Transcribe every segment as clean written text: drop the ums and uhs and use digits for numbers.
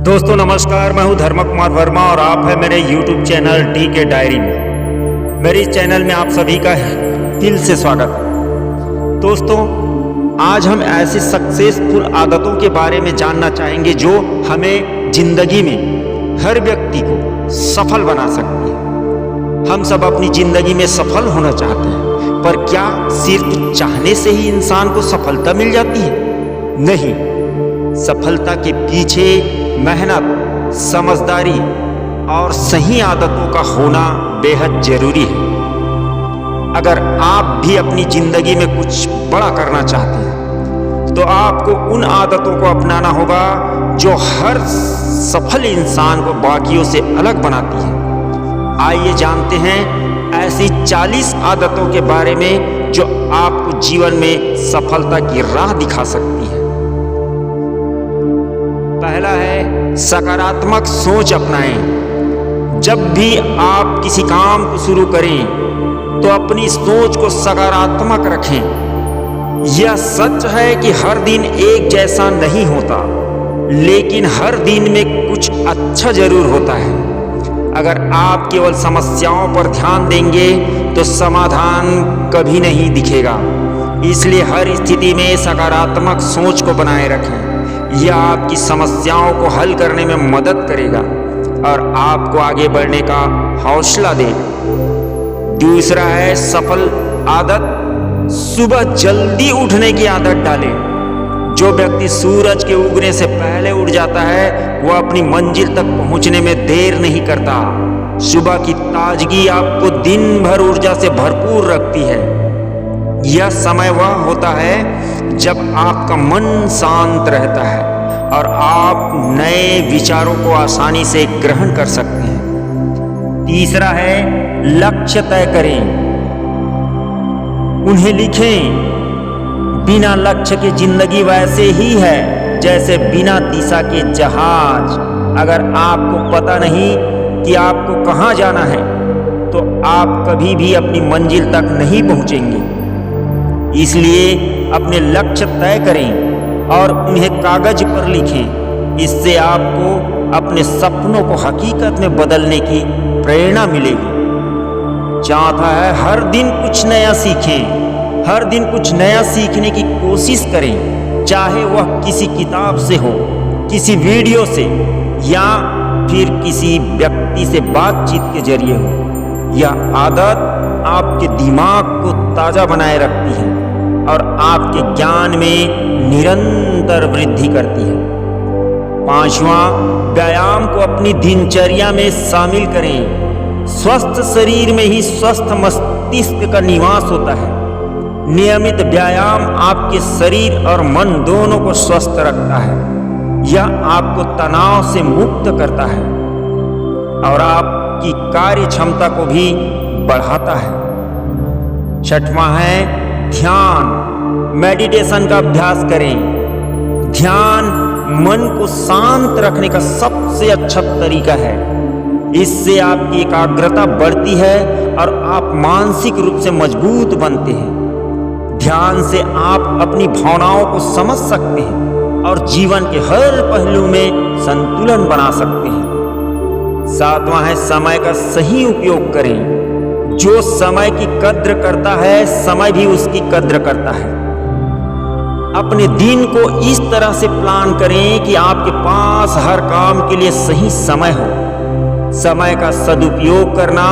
दोस्तों नमस्कार, मैं हूं धर्म कुमार वर्मा और आप है मेरे YouTube चैनल DK डायरी में। मेरे इस चैनल में आप सभी का दिल से स्वागत है। दोस्तों आज हम ऐसी सक्सेसफुल आदतों के बारे में जानना चाहेंगे जो हमें जिंदगी में हर व्यक्ति को सफल बना सकती है। हम सब अपनी जिंदगी में सफल होना चाहते हैं, पर क्या सिर्फ चाहने से ही इंसान को सफलता मिल जाती है? नहीं, सफलता के पीछे मेहनत, समझदारी और सही आदतों का होना बेहद जरूरी है। अगर आप भी अपनी जिंदगी में कुछ बड़ा करना चाहते हैं तो आपको उन आदतों को अपनाना होगा जो हर सफल इंसान को बाकियों से अलग बनाती है। आइए जानते हैं ऐसी 40 आदतों के बारे में जो आपको जीवन में सफलता की राह दिखा सकती है। पहला है सकारात्मक सोच अपनाएं। जब भी आप किसी काम को शुरू करें तो अपनी सोच को सकारात्मक रखें। यह सच है कि हर दिन एक जैसा नहीं होता, लेकिन हर दिन में कुछ अच्छा जरूर होता है। अगर आप केवल समस्याओं पर ध्यान देंगे तो समाधान कभी नहीं दिखेगा। इसलिए हर स्थिति में सकारात्मक सोच को बनाए रखें। यह आपकी समस्याओं को हल करने में मदद करेगा और आपको आगे बढ़ने का हौसला देगा। दूसरा है सफल आदत, सुबह जल्दी उठने की आदत डालें। जो व्यक्ति सूरज के उगने से पहले उठ जाता है वह अपनी मंजिल तक पहुंचने में देर नहीं करता। सुबह की ताजगी आपको दिन भर ऊर्जा से भरपूर रखती है। यह समय वह होता है जब आपका मन शांत रहता है और आप नए विचारों को आसानी से ग्रहण कर सकते हैं। तीसरा है लक्ष्य तय करें, उन्हें लिखें। बिना लक्ष्य के जिंदगी वैसे ही है जैसे बिना दिशा के जहाज। अगर आपको पता नहीं कि आपको कहाँ जाना है तो आप कभी भी अपनी मंजिल तक नहीं पहुंचेंगे। इसलिए अपने लक्ष्य तय करें और उन्हें कागज पर लिखें। इससे आपको अपने सपनों को हकीकत में बदलने की प्रेरणा मिलेगी। चौथा है हर दिन कुछ नया सीखें। हर दिन कुछ नया सीखने की कोशिश करें, चाहे वह किसी किताब से हो, किसी वीडियो से या फिर किसी व्यक्ति से बातचीत के जरिए हो। यह आदत आपके दिमाग को ताजा बनाए रखती है और आपके ज्ञान में निरंतर वृद्धि करती है। पांचवा, व्यायाम को अपनी दिनचर्या में शामिल करें। स्वस्थ शरीर में ही स्वस्थ मस्तिष्क का निवास होता है। नियमित व्यायाम आपके शरीर और मन दोनों को स्वस्थ रखता है। यह आपको तनाव से मुक्त करता है और आपकी कार्य क्षमता को भी बढ़ाता है। छठवां है ध्यान, मेडिटेशन का अभ्यास करें। ध्यान मन को शांत रखने का सबसे अच्छा तरीका है। इससे आपकी एकाग्रता बढ़ती है और आप मानसिक रूप से मजबूत बनते हैं। ध्यान से आप अपनी भावनाओं को समझ सकते हैं और जीवन के हर पहलू में संतुलन बना सकते हैं। सातवां है समय का सही उपयोग करें। जो समय की कद्र करता है, समय भी उसकी कद्र करता है। अपने दिन को इस तरह से प्लान करें कि आपके पास हर काम के लिए सही समय हो। समय का सदुपयोग करना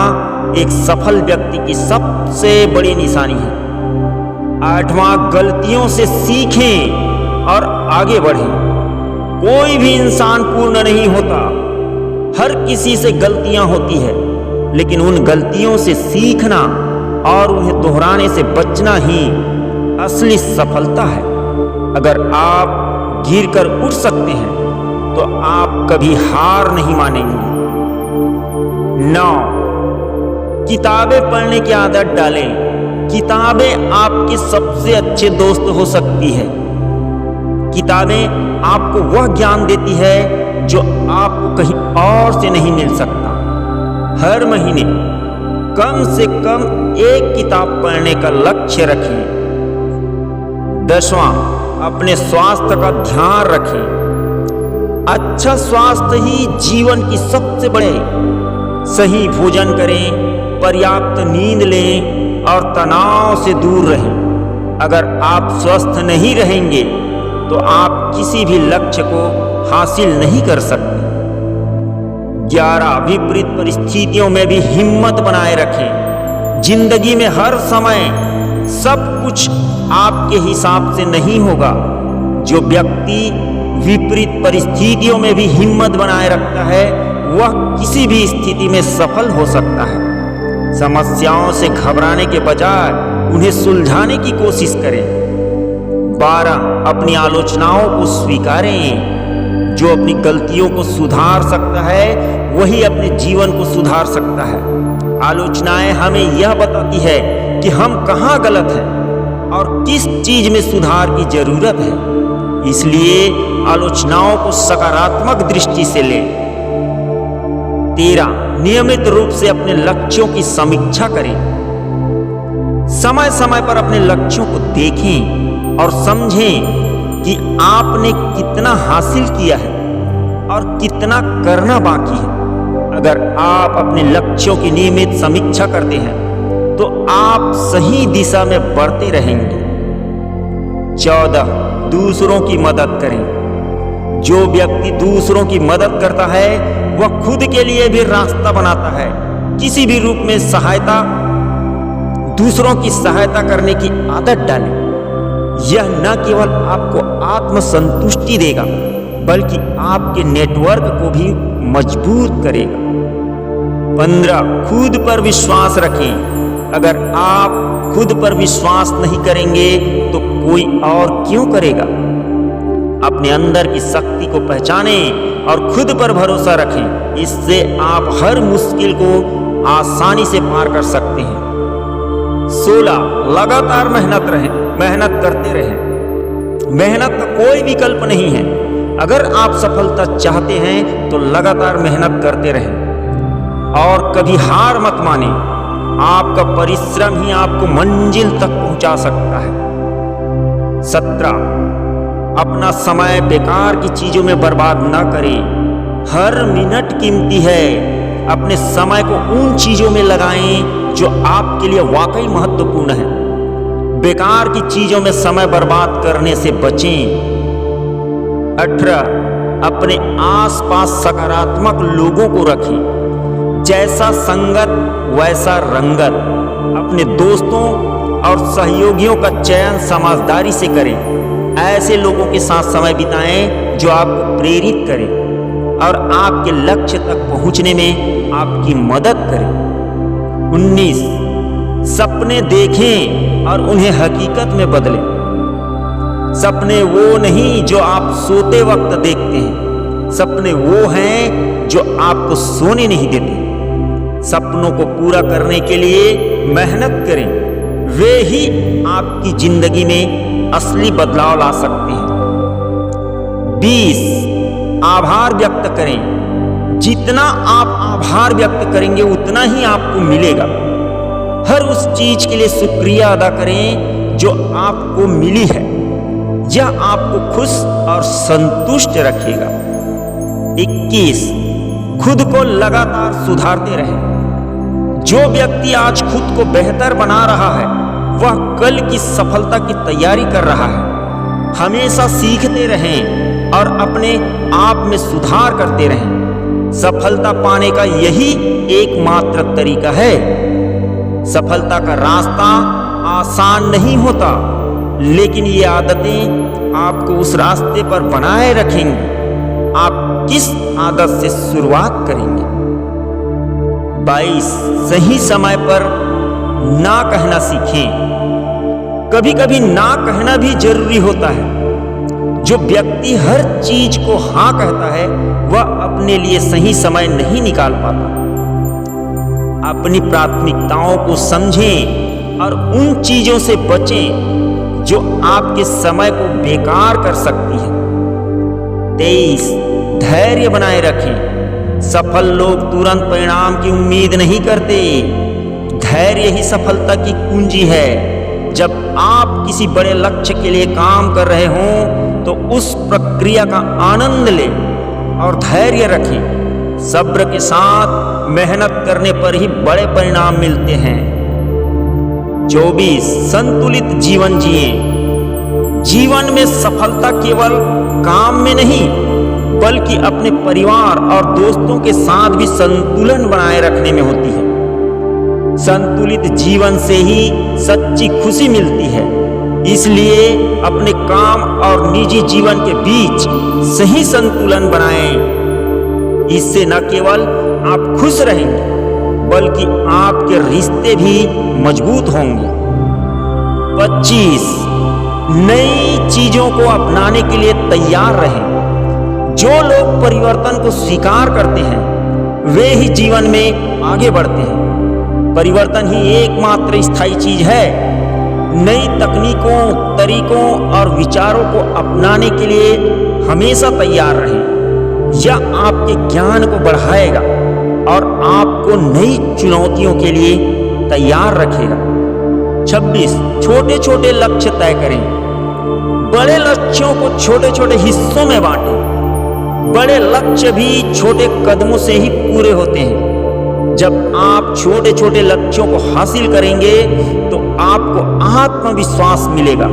एक सफल व्यक्ति की सबसे बड़ी निशानी है। आठवां, गलतियों से सीखें और आगे बढ़ें। कोई भी इंसान पूर्ण नहीं होता। हर किसी से गलतियां होती है, लेकिन उन गलतियों से सीखना और उन्हें दोहराने से बचना ही असली सफलता है। अगर आप गिरकर उठ सकते हैं तो आप कभी हार नहीं मानेंगे। 9, किताबें पढ़ने की आदत डालें। किताबें आपके सबसे अच्छे दोस्त हो सकती है। किताबें आपको वह ज्ञान देती है जो आपको कहीं और से नहीं मिल सकता। हर महीने कम से कम एक किताब पढ़ने का लक्ष्य रखें। 10वां, अपने स्वास्थ्य का ध्यान रखें। अच्छा स्वास्थ्य ही जीवन की सबसे बड़े। सही भोजन करें, पर्याप्त नींद लें और तनाव से दूर रहें। अगर आप स्वस्थ नहीं रहेंगे तो आप किसी भी लक्ष्य को हासिल नहीं कर सकते। 11 विपरीत परिस्थितियों में भी हिम्मत बनाए रखें। जिंदगी में हर समय सब कुछ आपके हिसाब से नहीं होगा। जो व्यक्ति विपरीत परिस्थितियों में भी हिम्मत बनाए रखता है वह किसी भी स्थिति में सफल हो सकता है। समस्याओं से घबराने के बजाय उन्हें सुलझाने की कोशिश करें। 12 अपनी आलोचनाओं को स्वीकारें। जो अपनी गलतियों को सुधार सकता है वही अपने जीवन को सुधार सकता है। आलोचनाएं हमें यह बताती है कि हम कहाँ गलत हैं और किस चीज में सुधार की जरूरत है। इसलिए आलोचनाओं को सकारात्मक दृष्टि से लें। 13 नियमित रूप से अपने लक्ष्यों की समीक्षा करें। समय समय पर अपने लक्ष्यों को देखें और समझें कि आपने कितना हासिल किया है और कितना करना बाकी है। अगर आप अपने लक्ष्यों की नियमित समीक्षा करते हैं तो आप सही दिशा में बढ़ते रहेंगे। 14 दूसरों की मदद करें। जो व्यक्ति दूसरों की मदद करता है वह खुद के लिए भी रास्ता बनाता है। किसी भी रूप में दूसरों की सहायता करने की आदत डालें। यह न केवल आपको आत्मसंतुष्टि देगा बल्कि आपके नेटवर्क को भी मजबूत करेगा। 15 खुद पर विश्वास रखें। अगर आप खुद पर विश्वास नहीं करेंगे तो कोई और क्यों करेगा। अपने अंदर की शक्ति को पहचानें और खुद पर भरोसा रखें। इससे आप हर मुश्किल को आसानी से पार कर सकते हैं। 16 लगातार मेहनत करते रहें। मेहनत का कोई विकल्प नहीं है। अगर आप सफलता चाहते हैं तो लगातार मेहनत करते रहें और कभी हार मत मानें। आपका परिश्रम ही आपको मंजिल तक पहुंचा सकता है। 17 अपना समय बेकार की चीजों में बर्बाद ना करें। हर मिनट कीमती है। अपने समय को उन चीजों में लगाएं जो आपके लिए वाकई महत्वपूर्ण है। बेकार की चीजों में समय बर्बाद करने से बचें। 18 अपने आसपास सकारात्मक लोगों को रखें। जैसा संगत वैसा रंगत। अपने दोस्तों और सहयोगियों का चयन समझदारी से करें। ऐसे लोगों के साथ समय बिताएं जो आपको प्रेरित करें और आपके लक्ष्य तक पहुंचने में आपकी मदद करें। 19 सपने देखें और उन्हें हकीकत में बदलें। सपने वो नहीं जो आप सोते वक्त देखते हैं। सपने वो हैं जो आपको सोने नहीं देते। सपनों को पूरा करने के लिए मेहनत करें। वे ही आपकी जिंदगी में असली बदलाव ला सकते हैं। 20 आभार व्यक्त करें। जितना आप आभार व्यक्त करेंगे उतना ही आपको मिलेगा। हर उस चीज के लिए शुक्रिया अदा करें जो आपको मिली है। यह आपको खुश और संतुष्ट रखेगा। 21 खुद को लगातार सुधारते रहें। जो व्यक्ति आज खुद को बेहतर बना रहा है वह कल की सफलता की तैयारी कर रहा है। हमेशा सीखते रहें और अपने आप में सुधार करते रहें। सफलता पाने का यही एकमात्र तरीका है। सफलता का रास्ता आसान नहीं होता, लेकिन ये आदतें आपको उस रास्ते पर बनाए रखेंगी। आप किस आदत से शुरुआत करेंगे? 22 सही समय पर ना कहना सीखें। कभी कभी ना कहना भी जरूरी होता है। जो व्यक्ति हर चीज को हाँ कहता है वह अपने लिए सही समय नहीं निकाल पाता। अपनी प्राथमिकताओं को समझें और उन चीजों से बचें जो आपके समय को बेकार कर सकती है। 23 धैर्य बनाए रखें। सफल लोग तुरंत परिणाम की उम्मीद नहीं करते। धैर्य ही सफलता की कुंजी है। जब आप किसी बड़े लक्ष्य के लिए काम कर रहे हों तो उस प्रक्रिया का आनंद लें। और धैर्य रखें। सब्र के साथ मेहनत करने पर ही बड़े परिणाम मिलते हैं। 24 संतुलित जीवन जिए। जीवन में सफलता केवल काम में नहीं बल्कि अपने परिवार और दोस्तों के साथ भी संतुलन बनाए रखने में होती है। संतुलित जीवन से ही सच्ची खुशी मिलती है। इसलिए अपने काम और निजी जीवन के बीच सही संतुलन बनाएं। इससे न केवल आप खुश रहेंगे बल्कि आपके रिश्ते भी मजबूत होंगे। 25 नई चीजों को अपनाने के लिए तैयार रहें। जो लोग परिवर्तन को स्वीकार करते हैं वे ही जीवन में आगे बढ़ते हैं। परिवर्तन ही एकमात्र स्थायी चीज है। नई तकनीकों, तरीकों और विचारों को अपनाने के लिए हमेशा तैयार रहें। यह आपके ज्ञान को बढ़ाएगा और आपको नई चुनौतियों के लिए तैयार रखेगा। 26 छोटे छोटे लक्ष्य तय करें। बड़े लक्ष्यों को छोटे छोटे हिस्सों में बांटें। बड़े लक्ष्य भी छोटे कदमों से ही पूरे होते हैं। जब आप छोटे छोटे लक्ष्यों को हासिल करेंगे तो आपको आत्मविश्वास मिलेगा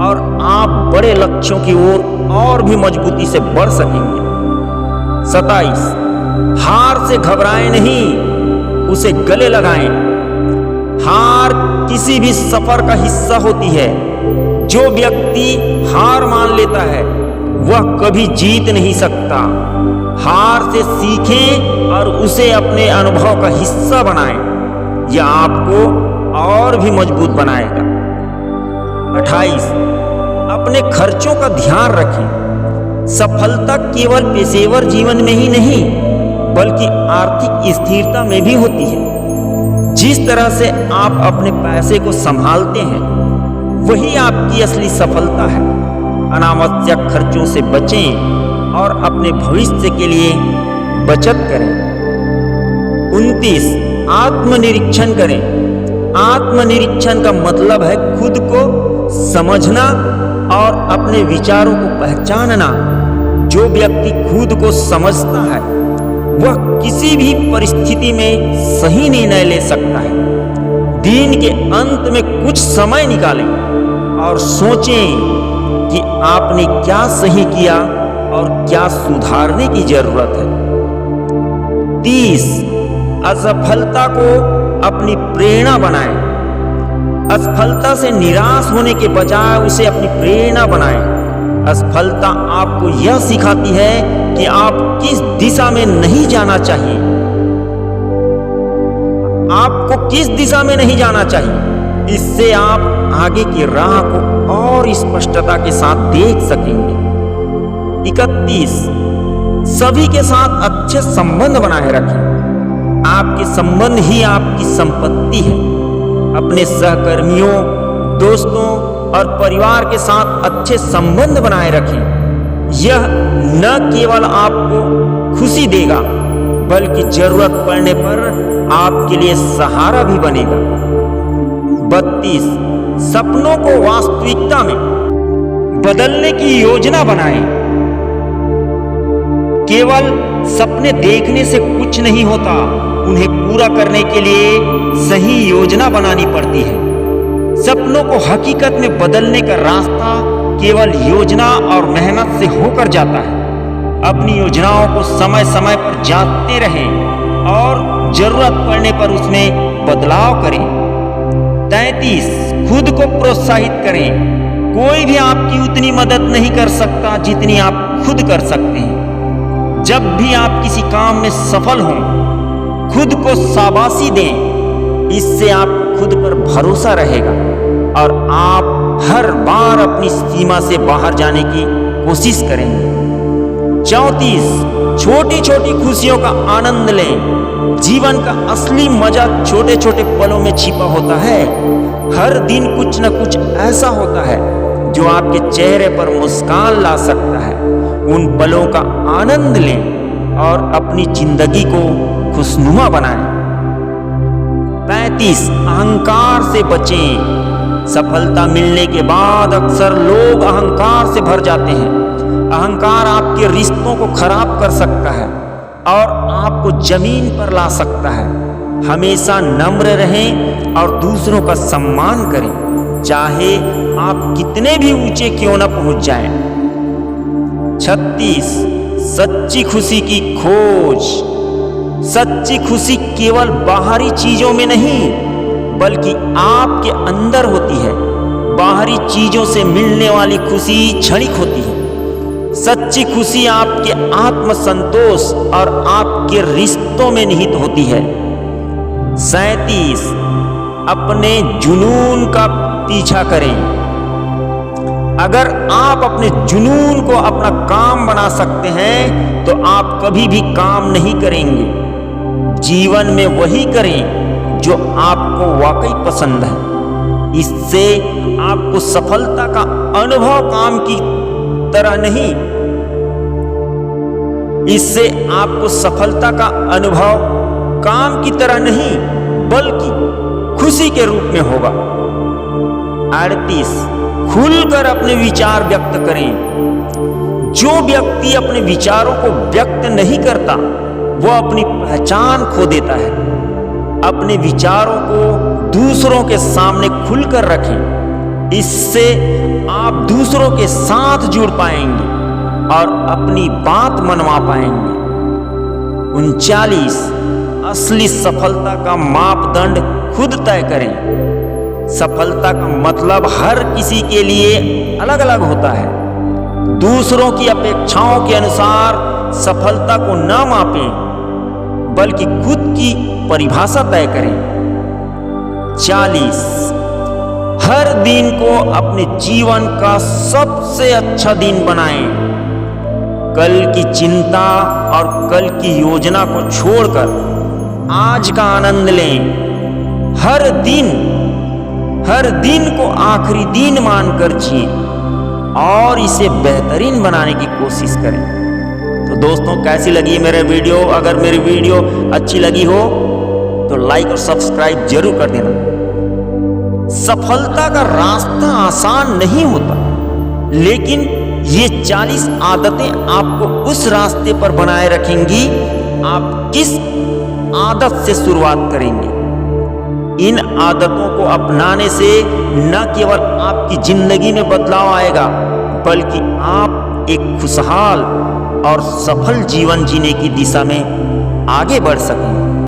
और आप बड़े लक्ष्यों की ओर और भी मजबूती से बढ़ सकेंगे। 27 हार से घबराएं नहीं, उसे गले लगाएं। हार किसी भी सफर का हिस्सा होती है। जो व्यक्ति हार मान लेता है वह कभी जीत नहीं सकता। हार से सीखें और उसे अपने अनुभव का हिस्सा बनाएं। यह आपको और भी मजबूत बनाएगा। 28 अपने खर्चों का ध्यान रखें। सफलता केवल पेशेवर जीवन में ही नहीं बल्कि आर्थिक स्थिरता में भी होती है। जिस तरह से आप अपने पैसे को संभालते हैं वही आपकी असली सफलता है। अनावश्यक खर्चों से बचें और अपने भविष्य के लिए बचत करें। 29 आत्मनिरीक्षण करें। आत्मनिरीक्षण का मतलब है खुद को समझना और अपने विचारों को पहचानना। जो व्यक्ति खुद को समझता है वह किसी भी परिस्थिति में सही निर्णय ले सकता है। दिन के अंत में कुछ समय निकालें और सोचें कि आपने क्या सही किया और क्या सुधारने की जरूरत है। 30 असफलता को अपनी प्रेरणा बनाएं। असफलता से निराश होने के बजाय उसे अपनी प्रेरणा बनाएं। असफलता आपको यह सिखाती है कि आप किस दिशा में नहीं जाना चाहिए। आपको किस दिशा में नहीं जाना चाहिए। इससे आप आगे की राह को और स्पष्टता के साथ देख सकेंगे। 31 सभी के साथ अच्छे संबंध बनाए रखें। आपके संबंध ही आपकी संपत्ति है। अपने सहकर्मियों, दोस्तों और परिवार के साथ अच्छे संबंध बनाए रखें। यह न केवल आपको खुशी देगा बल्कि जरूरत पड़ने पर आपके लिए सहारा भी बनेगा। 32 सपनों को वास्तविकता में बदलने की योजना बनाएं। केवल सपने देखने से कुछ नहीं होता, उन्हें पूरा करने के लिए सही योजना बनानी पड़ती है। सपनों को हकीकत में बदलने का रास्ता केवल योजना और मेहनत से होकर जाता है। अपनी योजनाओं को समय समय पर जांचते रहें और जरूरत पड़ने पर उसमें बदलाव करें। 33 खुद को प्रोत्साहित करें। कोई भी आपकी उतनी मदद नहीं कर सकता जितनी आप खुद कर सकते हैं। जब भी आप किसी काम में सफल हों, खुद को शाबाशी दें। इससे आप खुद पर भरोसा रहेगा और आप हर बार अपनी सीमा से बाहर जाने की कोशिश करेंगे। 34 छोटी छोटी खुशियों का आनंद लें। जीवन का असली मजा छोटे छोटे पलों में छिपा होता है। हर दिन कुछ न कुछ ऐसा होता है जो आपके चेहरे पर मुस्कान ला सकता है। उन पलों का आनंद लें और अपनी जिंदगी को खुशनुमा बनाएं। 35 अहंकार से बचें। सफलता मिलने के बाद अक्सर लोग अहंकार से भर जाते हैं अहंकार आपके रिश्तों को खराब कर सकता है और आपको जमीन पर ला सकता है। हमेशा नम्र रहें और दूसरों का सम्मान करें, चाहे आप कितने भी ऊंचे क्यों न पहुंच जाएं। 36 सच्ची खुशी की खोज। सच्ची खुशी केवल बाहरी चीजों में नहीं बल्कि आपके अंदर होती है। बाहरी चीजों से मिलने वाली खुशी क्षणिक होती है। सच्ची खुशी आपके आत्मसंतोष और आपके रिश्तों में निहित होती है। 37 अपने जुनून का पीछा करें। अगर आप अपने जुनून को अपना काम बना सकते हैं तो आप कभी भी काम नहीं करेंगे। जीवन में वही करें जो आपको वाकई पसंद है। इससे आपको सफलता का अनुभव काम की तरह नहीं, इससे आपको सफलता का अनुभव काम की तरह नहीं बल्कि खुशी के रूप में होगा। 38 खुलकर अपने विचार व्यक्त करें। जो व्यक्ति अपने विचारों को व्यक्त नहीं करता वह अपनी पहचान खो देता है। अपने विचारों को दूसरों के सामने खुलकर रखें। इससे आप दूसरों के साथ जुड़ पाएंगे और अपनी बात मनवा पाएंगे। 39 असली सफलता का मापदंड खुद तय करें। सफलता का मतलब हर किसी के लिए अलग अलग होता है। दूसरों की अपेक्षाओं के अनुसार सफलता को न मापें बल्कि खुद की परिभाषा तय करें। 40 हर दिन को अपने जीवन का सबसे अच्छा दिन बनाएं। कल की चिंता और कल की योजना को छोड़कर आज का आनंद लें। हर दिन को आखिरी दिन मानकर जिए और इसे बेहतरीन बनाने की कोशिश करें। तो दोस्तों, कैसी लगी मेरा वीडियो? अगर मेरी वीडियो अच्छी लगी हो तो लाइक और सब्सक्राइब जरूर कर देना। सफलता का रास्ता आसान नहीं होता, लेकिन ये 40 आदतें आपको उस रास्ते पर बनाए रखेंगी। आप किस आदत से शुरुआत करेंगे? इन आदतों को अपनाने से न केवल आपकी जिंदगी में बदलाव आएगा बल्कि आप एक खुशहाल और सफल जीवन जीने की दिशा में आगे बढ़ सकेंगे।